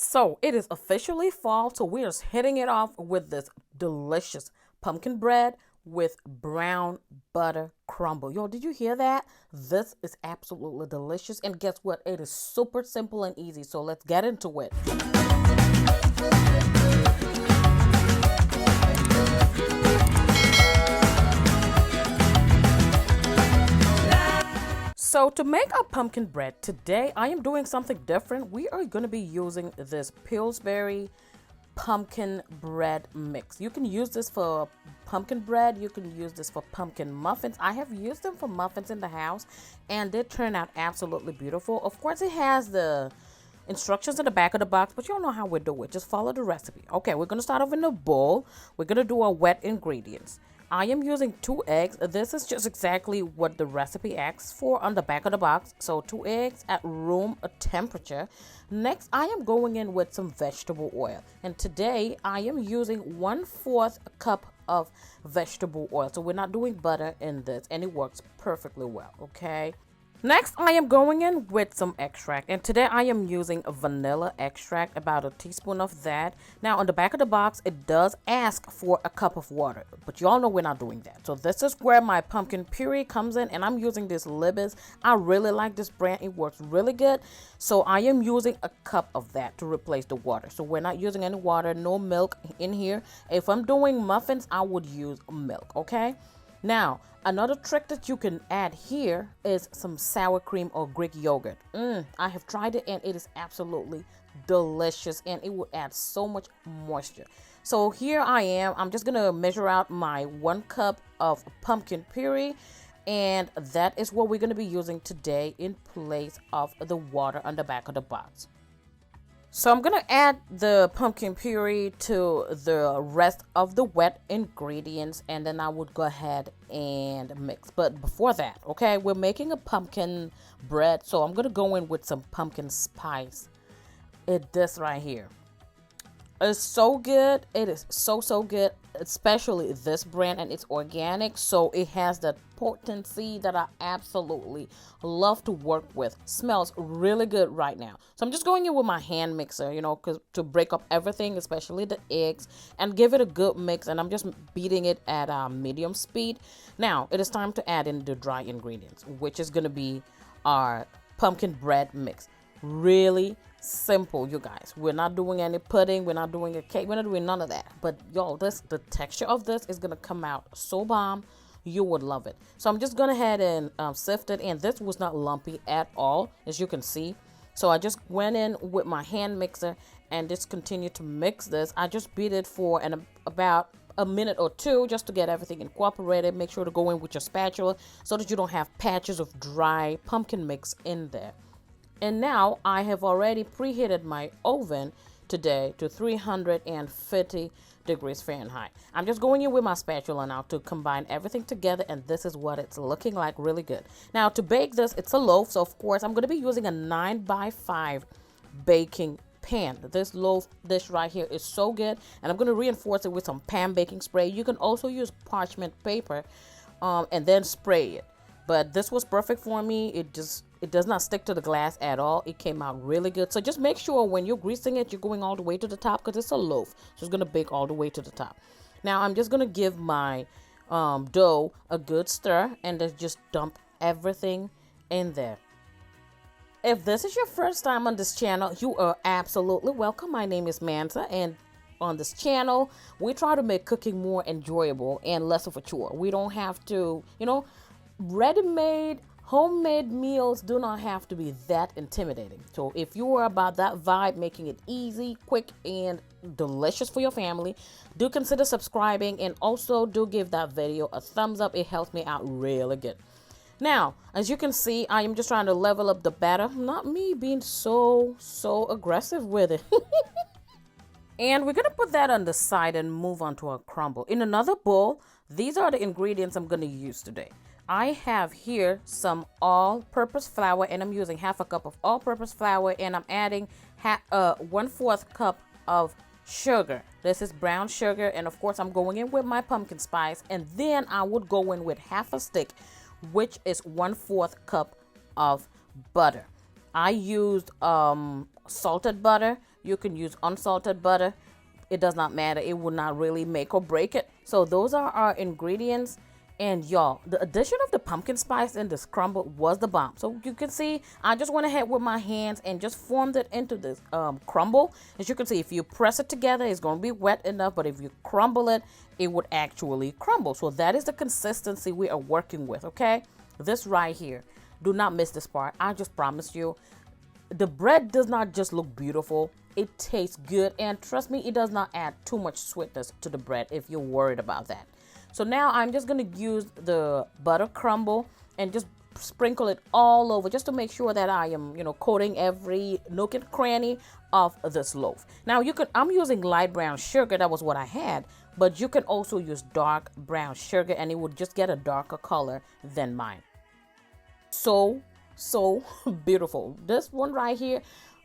So it is officially fall, so we're just hitting it off with this delicious pumpkin bread with brown butter crumble. Yo, did you hear that? This is absolutely delicious. And guess what? It is super simple and easy. So let's get into it. So to make our pumpkin bread today, I am doing something different. We are going to be using this Pillsbury pumpkin bread mix. You can use this for pumpkin bread. You can use this for pumpkin muffins. I have used them for muffins in the house and they turn out absolutely beautiful. Of course, it has the instructions in the back of the box, but you don't know how we do it. Just follow the recipe. Okay, we're going to start off in a bowl. We're going to do our wet ingredients. I am using 2 eggs. This is just exactly what the recipe asks for on the back of the box. So 2 eggs at room temperature. Next, I am going in with some vegetable oil. And today, I am using 1/4 cup of vegetable oil. So we're not doing butter in this, and it works perfectly well, okay? Next, I am going in with some extract, and today I am using vanilla extract, about a teaspoon of that. Now, on the back of the box, it does ask for a cup of water, but y'all know we're not doing that. So this is where my pumpkin puree comes in, and I'm using this Libby's. I really like this brand. It works really good. So I am using a cup of that to replace the water. So we're not using any water, no milk in here. If I'm doing muffins, I would use milk, okay? Now, another trick that you can add here is some sour cream or Greek yogurt. I have tried it and it is absolutely delicious and it will add so much moisture. So here I am. I'm just going to measure out my 1 cup of pumpkin puree, and that is what we're going to be using today in place of the water on the back of the box. So I'm going to add the pumpkin puree to the rest of the wet ingredients, and then I would go ahead and mix. But before that, okay, we're making a pumpkin bread, so I'm going to go in with some pumpkin spice. This right here. It's so good. It is so good, especially this brand, and it's organic, so it has that potency that I absolutely love to work with. Smells really good right now. So I'm just going in with my hand mixer, you know, cause to break up everything, especially the eggs, and give it a good mix. And I'm just beating it at medium speed. Now it is time to add in the dry ingredients, which is going to be our pumpkin bread mix. Really simple, you guys. We're not doing any pudding, we're not doing a cake, we're not doing none of that. But y'all, the texture of this is gonna come out so bomb, you would love it. So I'm just gonna head and sift it, and this was not lumpy at all, as you can see. So I just went in with my hand mixer and just continue to mix this. I just beat it for about a minute or 2 just to get everything incorporated. Make sure to go in with your spatula so that you don't have patches of dry pumpkin mix in there. And now I have already preheated my oven today to 350 degrees Fahrenheit. I'm just going in with my spatula now to combine everything together, and this is what it's looking like, really good. Now to bake this, it's a loaf, so of course I'm going to be using a 9x5 baking pan. This loaf dish right here is so good, and I'm going to reinforce it with some pan baking spray. You can also use parchment paper and then spray it. But this was perfect for me. It does not stick to the glass at all. It came out really good. So just make sure when you're greasing it, you're going all the way to the top, because it's a loaf. So it's going to bake all the way to the top. Now I'm just going to give my dough a good stir and then just dump everything in there. If this is your first time on this channel, you are absolutely welcome. My name is Mansa, and on this channel, we try to make cooking more enjoyable and less of a chore. We don't have to, you know, ready-made homemade meals do not have to be that intimidating. So if you are about that vibe, making it easy, quick, and delicious for your family, do consider subscribing, and also do give that video a thumbs up. It helps me out really good. Now, as you can see, I am just trying to level up the batter. Not me being so aggressive with it. And we're going to put that on the side and move on to our crumble. In another bowl, these are the ingredients I'm going to use today. I have here some all-purpose flour, and I'm using 1/2 cup of all-purpose flour, and I'm adding 1/4 cup of sugar. This is brown sugar, and of course I'm going in with my pumpkin spice, and then I would go in with 1/2 stick, which is 1/4 cup of butter. I used salted butter You can use unsalted butter. It does not matter. It will not really make or break it. So those are our ingredients. And y'all, the addition of the pumpkin spice in this crumble was the bomb. So you can see, I just went ahead with my hands and just formed it into this crumble. As you can see, if you press it together, it's going to be wet enough. But if you crumble it, it would actually crumble. So that is the consistency we are working with, okay? This right here. Do not miss this part. I just promise you. The bread does not just look beautiful. It tastes good. And trust me, it does not add too much sweetness to the bread if you're worried about that. So now I'm just going to use the butter crumble and just sprinkle it all over just to make sure that I am, coating every nook and cranny of this loaf. Now I'm using light brown sugar. That was what I had, but you can also use dark brown sugar and it would just get a darker color than mine. So beautiful. This one right here,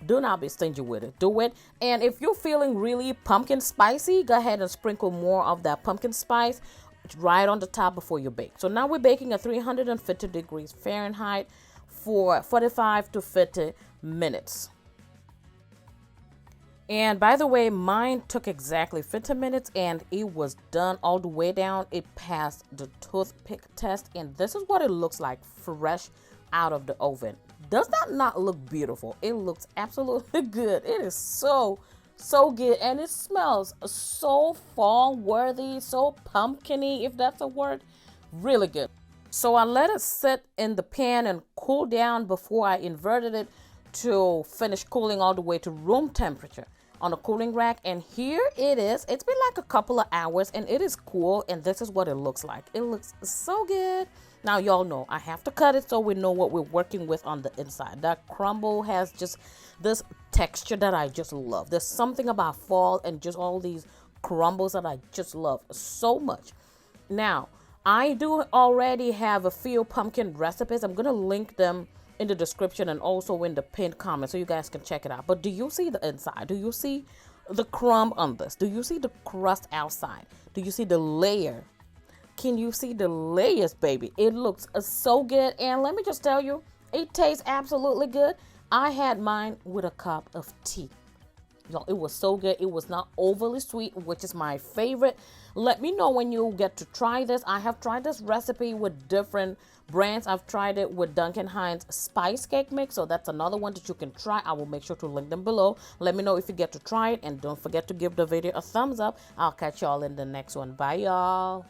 do not be stingy with it. Do it. And if you're feeling really pumpkin spicy, go ahead and sprinkle more of that pumpkin spice right on the top before you bake. So now we're baking at 350 degrees Fahrenheit for 45 to 50 minutes. And by the way, mine took exactly 50 minutes and it was done all the way down. It passed the toothpick test and this is what it looks like fresh out of the oven. Does that not look beautiful? It looks absolutely good. It is so good, and it smells so fall worthy, so pumpkiny, if that's a word. Really good. So I let it sit in the pan and cool down before I inverted it to finish cooling all the way to room temperature on a cooling rack. And here it is. It's been like a couple of hours and it is cool, and this is what it looks like. It looks so good. Now y'all know I have to cut it so we know what we're working with on the inside. That crumble has just this texture that I just love. There's something about fall and just all these crumbles that I just love so much. Now, I do already have a few pumpkin recipes. I'm going to link them in the description and also in the pinned comment so you guys can check it out. But do you see the inside? Do you see the crumb on this? Do you see the crust outside? Do you see the layer? Can you see the layers, baby? It looks so good. And let me just tell you, it tastes absolutely good. I had mine with a cup of tea. Y'all, it was so good. It was not overly sweet, which is my favorite. Let me know when you get to try this. I have tried this recipe with different brands. I've tried it with Duncan Hines Spice Cake Mix. So that's another one that you can try. I will make sure to link them below. Let me know if you get to try it. And don't forget to give the video a thumbs up. I'll catch y'all in the next one. Bye, y'all.